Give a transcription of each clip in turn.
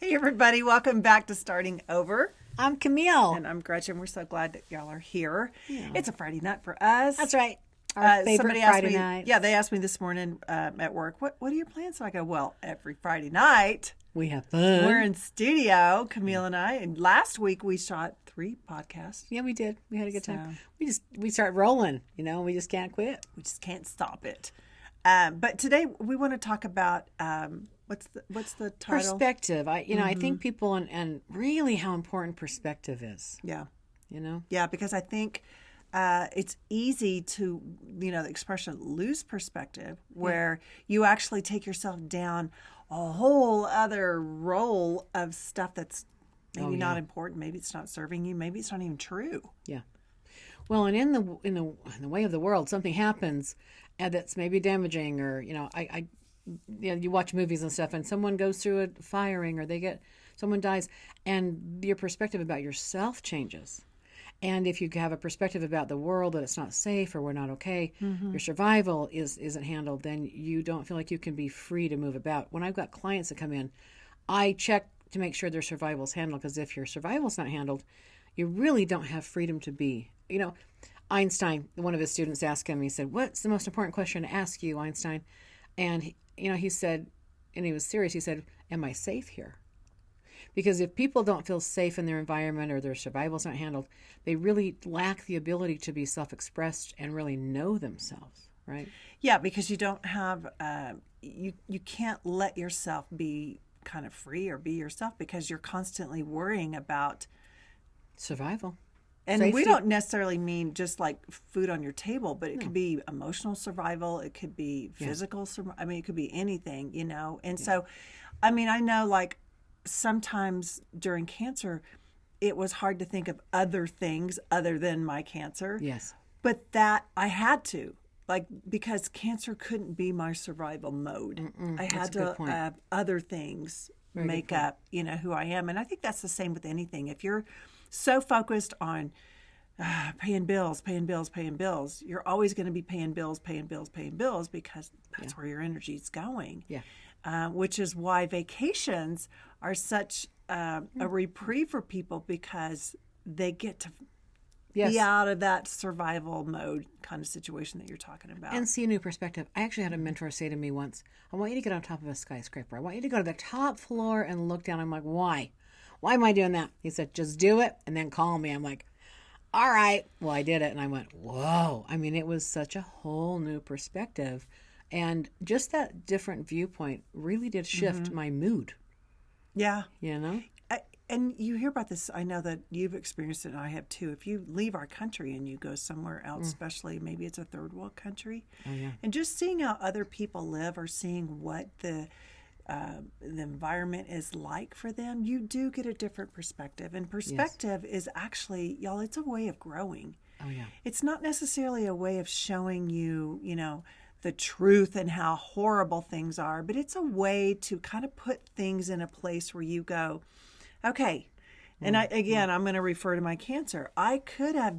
Hey, everybody. Welcome back to Starting Over. I'm Camille. And I'm Gretchen. We're so glad that y'all are here. Yeah. It's a Friday night for us. That's right. Our favorite Friday night. Yeah, they asked me this morning at work, what are your plans? So I go, well, every Friday night, we have fun. we're in studio, Camille and I. And last week we shot 3 podcasts. Yeah, we did. We had a good time. We start rolling, we just can't quit. We just can't stop it. But today we want to talk about what's the title? Perspective. I think people and really how important perspective is. Yeah. Yeah, because I think it's easy to, the expression lose perspective, where you actually take yourself down a whole other role of stuff that's maybe not important. Maybe it's not serving you. Maybe it's not even true. Yeah. Well, and in the way of the world, something happens that's maybe damaging, or you watch movies and stuff, and someone goes through a firing, or someone dies, and your perspective about yourself changes. And if you have a perspective about the world that it's not safe or we're not okay, your survival isn't handled, then you don't feel like you can be free to move about. When I've got clients that come in, I check to make sure their survival is handled, because if your survival is not handled, you really don't have freedom to be. Einstein, one of his students asked him, he said, "What's the most important question to ask you, Einstein?" And he said, and he was serious, he said, "Am I safe here?" Because if people don't feel safe in their environment, or their survival's not handled, they really lack the ability to be self-expressed and really know themselves, right? Yeah, because you don't have, you can't let yourself be kind of free or be yourself, because you're constantly worrying about survival. And safety. We don't necessarily mean just like food on your table, but it could be emotional survival. It could be physical survival. I mean, it could be anything, And so, I know like sometimes during cancer, it was hard to think of other things other than my cancer. Yes. But that I had to, because cancer couldn't be my survival mode. I had to have other things make up, who I am. And I think that's the same with anything. If you're so focused on paying bills, you're always going to be paying bills, because that's where your energy is going. Yeah. Which is why vacations are such a reprieve for people, because they get to be out of that survival mode kind of situation that you're talking about. And see a new perspective. I actually had a mentor say to me once, "I want you to get on top of a skyscraper. I want you to go to the top floor and look down." I'm like, "Why? Why am I doing that?" He said, "Just do it and then call me." I'm like, "All right." Well, I did it, and I went, whoa. It was such a whole new perspective. And just that different viewpoint really did shift my mood. Yeah. And you hear about this, I know that you've experienced it, and I have too. If you leave our country and you go somewhere else, especially maybe it's a third world country, and just seeing how other people live, or seeing what the environment is like for them, you do get a different perspective. And perspective is actually, y'all, it's a way of growing. Oh, yeah. It's not necessarily a way of showing you, the truth and how horrible things are, but it's a way to kind of put things in a place where you go, okay. And I'm going to refer to my cancer. I could have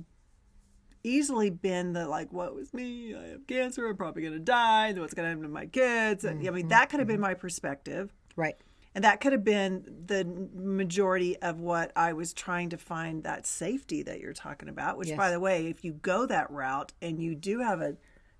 easily been what was me? I have cancer. I'm probably going to die. What's going to happen to my kids? That could have been my perspective. Right. And that could have been the majority of what I was trying to find, that safety that you're talking about, which, by the way, if you go that route and you do have a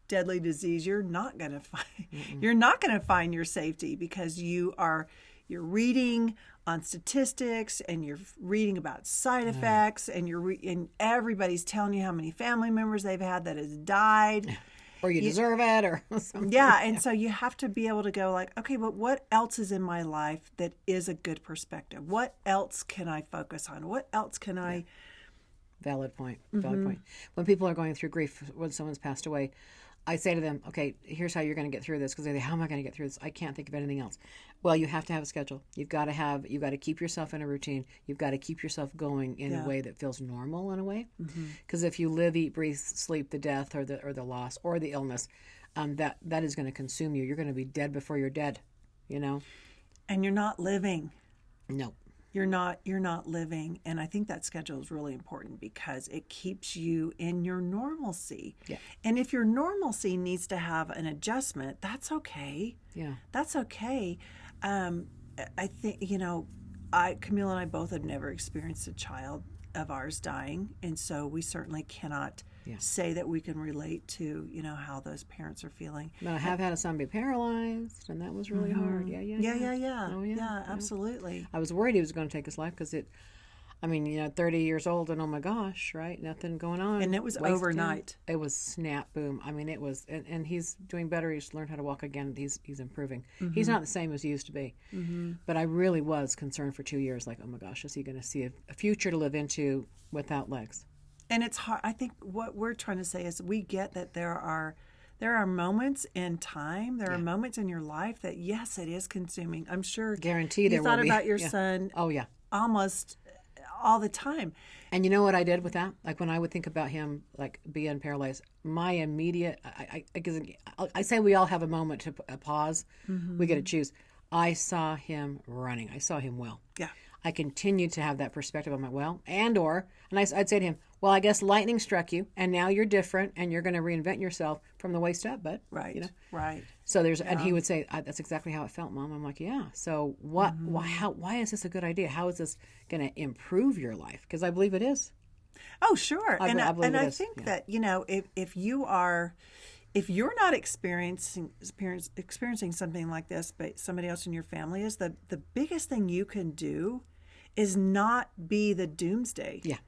deadly disease, you're not going to find your safety, because you're reading on statistics, and you're reading about side effects, and and everybody's telling you how many family members they've had that has died, or you deserve it, or something. And so you have to be able to go okay, but what else is in my life that is a good perspective? What else can I focus on? What else can I? Valid point. When people are going through grief, when someone's passed away, I say to them, okay, here's how you're going to get through this. Because they say, how am I going to get through this? I can't think of anything else. Well, you have to have a schedule. You've got to keep yourself in a routine. You've got to keep yourself going in a way that feels normal, in a way. Because if you live, eat, breathe, sleep, the death or the loss or the illness, that is going to consume you. You're going to be dead before you're dead, And you're not living. No. You're not living. And I think that schedule is really important, because it keeps you in your normalcy. Yeah. And if your normalcy needs to have an adjustment, that's okay. Yeah. That's okay. I think, Camille and I both have never experienced a child of ours dying, and so we certainly cannot say that we can relate to, how those parents are feeling. But I have had a son be paralyzed, and that was really hard. Yeah. Oh, yeah, absolutely. I was worried he was going to take his life because 30 years old, and oh my gosh, right? Nothing going on. And it was overnight. It was snap, boom. I mean, it was, and he's doing better. He's learned how to walk again. He's improving. Mm-hmm. He's not the same as he used to be. Mm-hmm. But I really was concerned for 2 years, like, oh my gosh, is he going to see a future to live into without legs? And it's hard. I think what we're trying to say is we get that there are moments in time, there are moments in your life that, yes, it is consuming. I'm sure guaranteed you thought about your son almost all the time. And you know what I did with that? Like when I would think about him, like being paralyzed, my immediate, I say we all have a moment to pause. Mm-hmm. We get to choose. I saw him running. I saw him well. Yeah. I continued to have that perspective. I'm like, and I'd say to him, well, I guess lightning struck you, and now you're different, and you're going to reinvent yourself from the waist up, bud. Right. Right. So and he would say, that's exactly how it felt, Mom. I'm like, yeah. So what? Mm-hmm. Why is this a good idea? How is this going to improve your life? Because I believe it is. Oh, sure. I think that if you're not experiencing something like this, but somebody else in your family is, the biggest thing you can do is not be the doomsday. Yeah.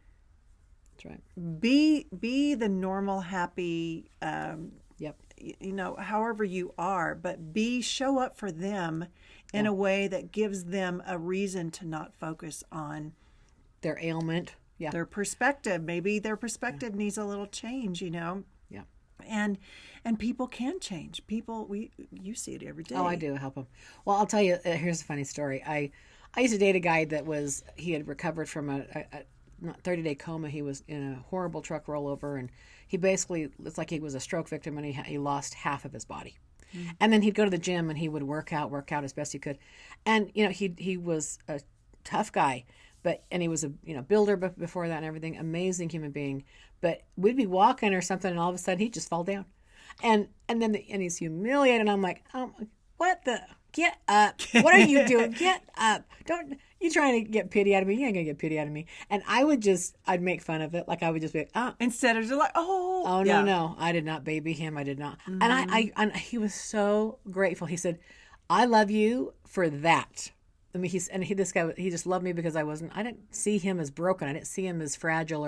That's right. Be the normal, happy, yep. However you are, but show up for them in a way that gives them a reason to not focus on their ailment. Yeah. Their perspective. Maybe their perspective needs a little change, Yeah. And people can change. You see it every day. Oh, I do help them. Well, I'll tell you, here's a funny story. I used to date a guy he had recovered from a 30-day coma. He was in a horrible truck rollover, and he basically, it's like he was a stroke victim, and he lost half of his body. Mm-hmm. And then he'd go to the gym, and he would work out as best he could. And, he was a tough guy, and he was a builder before that and everything, amazing human being. But we'd be walking or something, and all of a sudden he'd just fall down. And then he's humiliated, and I'm like, what the? Get up. What are you doing? Get up. You trying to get pity out of me? You ain't going to get pity out of me. And I'd make fun of it. Like I would just be like, instead of just like, no. I did not baby him. I did not. Mm-hmm. And he was so grateful. He said, I love you for that. I mean, this guy, he just loved me because I didn't see him as broken. I didn't see him as fragile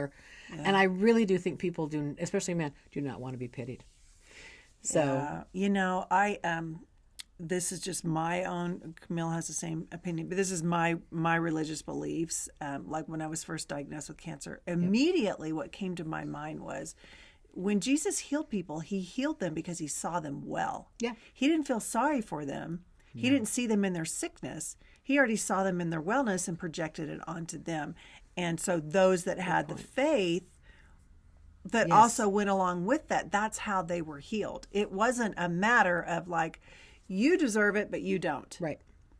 and I really do think people do, especially men, do not want to be pitied. So, this is just my own, Camille has the same opinion, but this is my religious beliefs. Like when I was first diagnosed with cancer, immediately what came to my mind was when Jesus healed people, he healed them because he saw them well. Yeah. He didn't feel sorry for them. He didn't see them in their sickness. He already saw them in their wellness and projected it onto them. And so those that had the faith that also went along with that, that's how they were healed. It wasn't a matter of like, you deserve it, but you don't.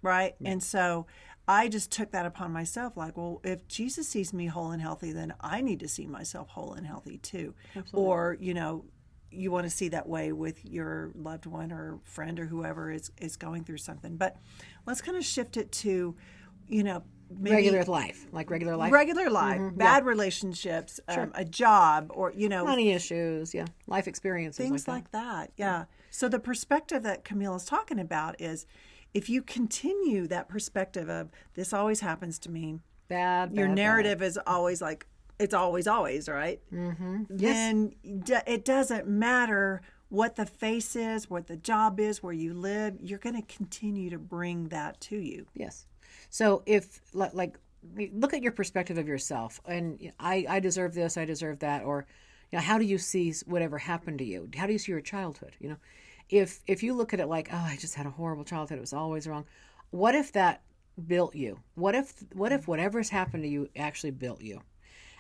Right? And so I just took that upon myself. Like, well, if Jesus sees me whole and healthy, then I need to see myself whole and healthy too. Absolutely. Or, you want to see that way with your loved one or friend or whoever is going through something. But let's kind of shift it to, maybe regular life, mm-hmm. Bad relationships, a job, or money issues, life experiences, things like that. Yeah. So the perspective that Camille is talking about is, if you continue that perspective of this always happens to me, your narrative is always like it's always right. Mm-hmm. Then it doesn't matter what the face is, what the job is, where you live. You're going to continue to bring that to you. Yes. So if look at your perspective of yourself, and I deserve this, I deserve that, or how do you see whatever happened to you? How do you see your childhood? If you look at it like, I just had a horrible childhood, it was always wrong. What if that built you? What if whatever's happened to you actually built you?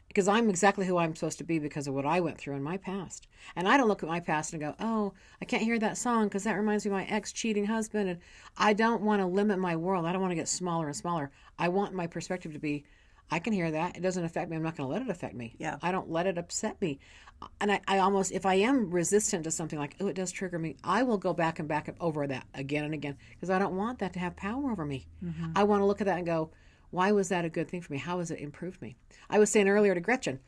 Because I'm exactly who I'm supposed to be because of what I went through in my past. And I don't look at my past and go, I can't hear that song because that reminds me of my ex-cheating husband. And I don't want to limit my world. I don't want to get smaller and smaller. I want my perspective to be, I can hear that. It doesn't affect me. I'm not going to let it affect me. Yeah. I don't let it upset me. And I almost, if I am resistant to something like, it does trigger me, I will go back over that again and again because I don't want that to have power over me. Mm-hmm. I want to look at that and go, Why was that a good thing for me? How has it improved me? I was saying earlier to Gretchen,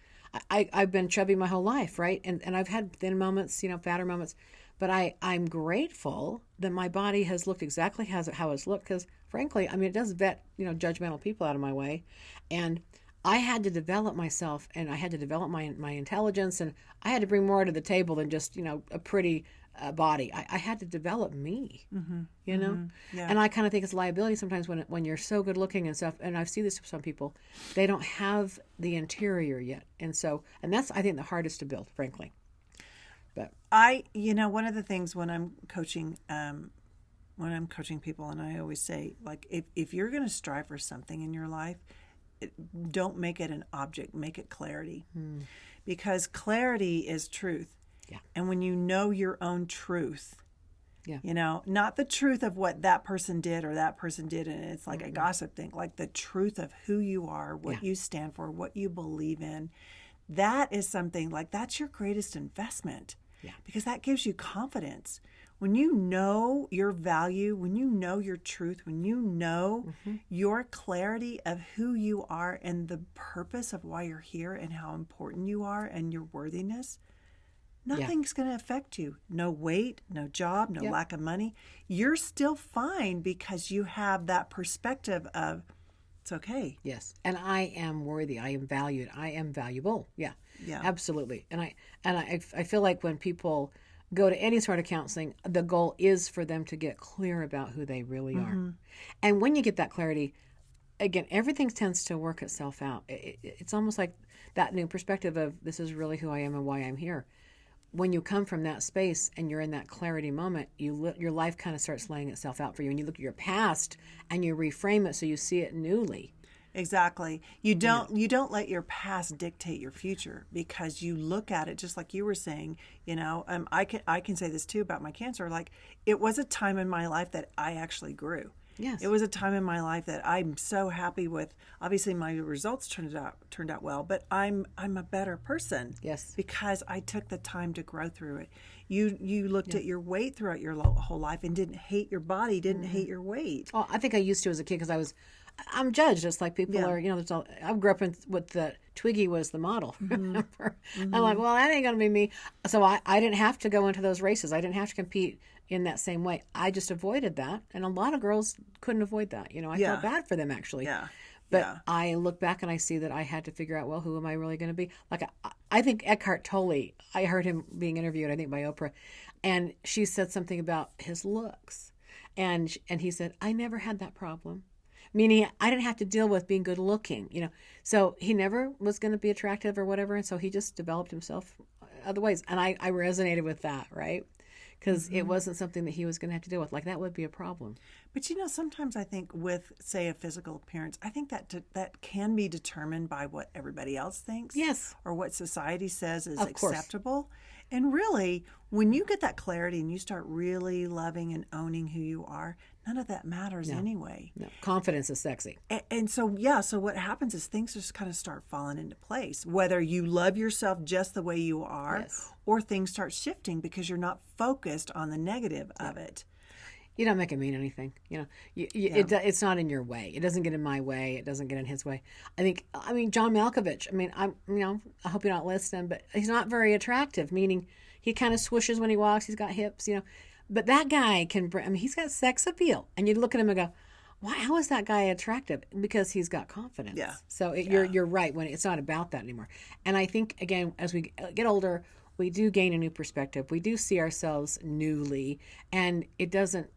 I've been chubby my whole life, right? And I've had thin moments, fatter moments. But I'm grateful that my body has looked exactly how it's looked because, frankly, it does vet, judgmental people out of my way. And I had to develop myself and I had to develop my intelligence and I had to bring more to the table than just, a pretty body. I had to develop me, Yeah. And I kind of think it's a liability sometimes when you're so good looking and stuff. And I've seen this with some people, they don't have the interior yet. And that's, I think, the hardest to build, frankly. But one of the things when I'm coaching people, and I always say, like, if you're going to strive for something in your life, don't make it an object, make it clarity. Because clarity is truth. Yeah. And when you know your own truth, yeah. Not the truth of what that person did or that person did, and it's like a gossip thing, like the truth of who you are, what you stand for, what you believe in, that is something like that's your greatest investment. Yeah. Because that gives you confidence. When you know your value, when you know your truth, when you know your clarity of who you are and the purpose of why you're here and how important you are and your worthiness, nothing's going to affect you. No weight, no job, no lack of money. You're still fine because you have that perspective of it's okay. Yes. And I am worthy. I am valued. I am valuable. Yeah. Yeah. Absolutely. And I feel like when people go to any sort of counseling, the goal is for them to get clear about who they really are. And when you get that clarity, again, everything tends to work itself out. It's almost like that new perspective of this is really who I am and why I'm here. When you come from that space and you're in that clarity moment, your life kind of starts laying itself out for you. And you look at your past and you reframe it so you see it newly. Exactly. You don't let your past dictate your future because you look at it just like you were saying. I can say this too about my cancer. Like it was a time in my life that I actually grew. Yes. It was a time in my life that I'm so happy with. Obviously, my results turned out well, but I'm a better person. Yes. Because I took the time to grow through it. You looked at your weight throughout your whole life and didn't hate your body, didn't hate your weight. Oh, I think I used to as a kid because I'm judged just like people are. I grew up with the Twiggy was the model. Remember? I'm like, well, that ain't gonna be me. So I didn't have to go into those races. I didn't have to compete in that same way. I just avoided that, and a lot of girls couldn't avoid that. I felt bad for them actually. Yeah. But I look back and I see that I had to figure out, well, who am I really going to be? Like I think Eckhart Tolle. I heard him being interviewed, I think by Oprah, and she said something about his looks, and he said, I never had that problem. Meaning I didn't have to deal with being good looking, So he never was going to be attractive or whatever. And so he just developed himself other ways. And I resonated with that, right? Because it wasn't something that he was going to have to deal with. Like that would be a problem. But sometimes I think with, say, a physical appearance, I think that can be determined by what everybody else thinks. Yes. Or what society says is of acceptable. Course. And really, when you get that clarity and you start really loving and owning who you are, none of that matters anyway. No. Confidence is sexy. And so what happens is things just kind of start falling into place. Whether you love yourself just the way you are or things start shifting because you're not focused on the negative of it. You don't make it mean anything. It's not in your way. It doesn't get in my way. It doesn't get in his way. John Malkovich. I hope you're not listening, but he's not very attractive. Meaning, he kind of swishes when he walks. He's got hips. But that guy can. He's got sex appeal, and you look at him and go, "Why? How is that guy attractive?" Because he's got confidence. Yeah. So you're right when it's not about that anymore. And I think again, as we get older, we do gain a new perspective. We do see ourselves newly, and it doesn't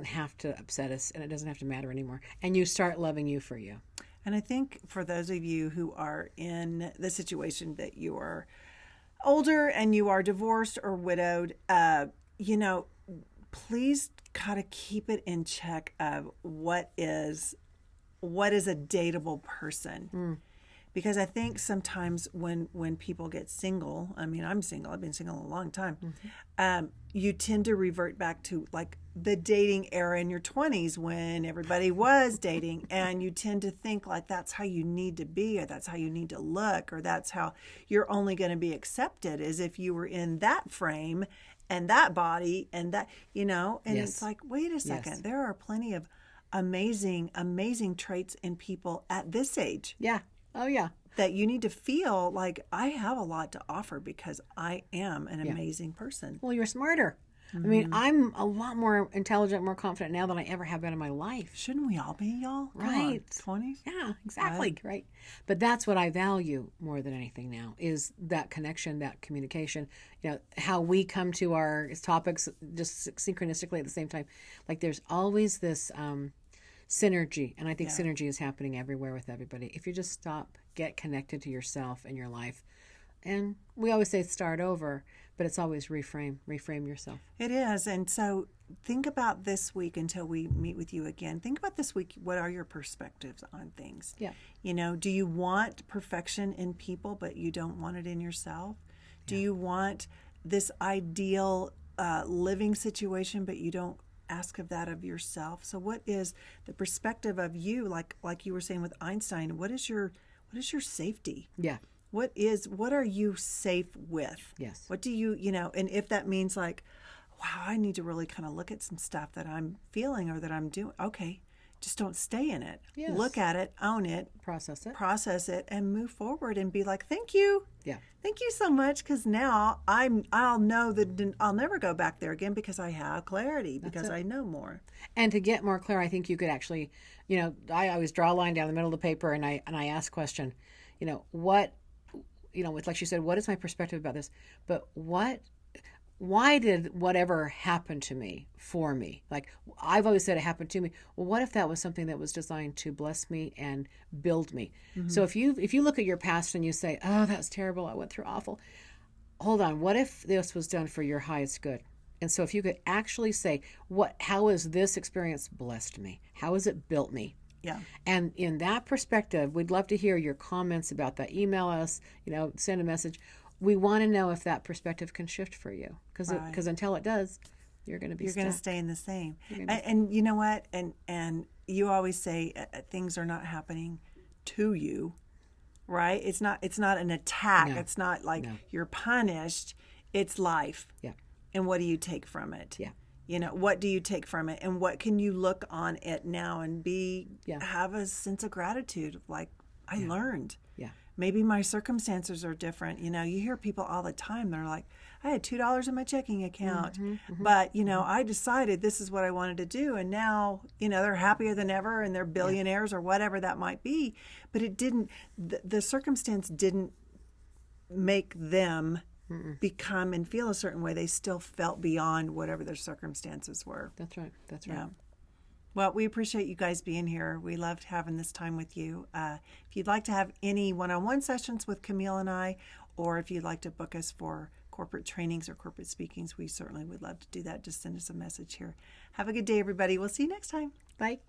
have to upset us, and it doesn't have to matter anymore. And you start loving you for you. And I think for those of you who are in the situation that you are older and you are divorced or widowed, please kind of keep it in check of what is a dateable person. Because I think sometimes when people get single, I'm single, I've been single a long time, you tend to revert back to like the dating era in your 20s when everybody was dating, and you tend to think like that's how you need to be, or that's how you need to look, or that's how you're only going to be accepted, as if you were in that frame and that body and that, and it's like, wait a second, there are plenty of amazing, amazing traits in people at this age. Yeah. Oh, yeah. That you need to feel like I have a lot to offer because I am an amazing person. Well, you're smarter. I mean, I'm a lot more intelligent, more confident now than I ever have been in my life. Shouldn't we all be, y'all? Right. 20s? Yeah, exactly. Right. But that's what I value more than anything now is that connection, that communication, how we come to our topics just synchronistically at the same time. Like there's always this synergy. And I think synergy is happening everywhere with everybody. If you just stop, get connected to yourself and your life. And we always say start over, but it's always reframe yourself. It is. And so think about this week until we meet with you again. Think about this week. What are your perspectives on things? Yeah. Do you want perfection in people, but you don't want it in yourself? Do you want this ideal living situation, but you don't ask of that of yourself? So what is the perspective of you, like you were saying with Einstein, what is your safety? Yeah. What are you safe with? Yes. What do you, and if that means like, wow, I need to really kind of look at some stuff that I'm feeling or that I'm doing. Okay. Just don't stay in it. Yes. Look at it, own it, process it, and move forward and be like, thank you. Yeah. Thank you so much. Because now I'll know that I'll never go back there again because I have clarity, because I know more. And to get more clear, I think you could actually, I always draw a line down the middle of the paper and I ask question, what, with, like she said, what is my perspective about this? But why did whatever happen to me for me? Like I've always said it happened to me. Well, what if that was something that was designed to bless me and build me? Mm-hmm. So if you look at your past and you say, oh, that's terrible, I went through awful. Hold on, what if this was done for your highest good? And so if you could actually say, how has this experience blessed me? How has it built me? Yeah. And in that perspective, we'd love to hear your comments about that. Email us, send a message. We want to know if that perspective can shift for you. Because until it does, you're going to be stuck. You're going to stay in the same. And you know what? And you always say things are not happening to you, right? It's not an attack. No. It's not like you're punished. It's life. Yeah. And what do you take from it? Yeah. What do you take from it, and what can you look on it now and have a sense of gratitude? Like, I learned. Yeah. Maybe my circumstances are different. You hear people all the time. They're like, I had $2 in my checking account, but I decided this is what I wanted to do, and now they're happier than ever, and they're billionaires or whatever that might be. But it didn't. The circumstance didn't make them become and feel a certain way. They still felt beyond whatever their circumstances were. That's right. Yeah. Well, we appreciate you guys being here. We loved having this time with you. If you'd like to have any one-on-one sessions with Camille and I, or if you'd like to book us for corporate trainings or corporate speakings, we certainly would love to do that. Just send us a message here. Have a good day, everybody. We'll see you next time. Bye.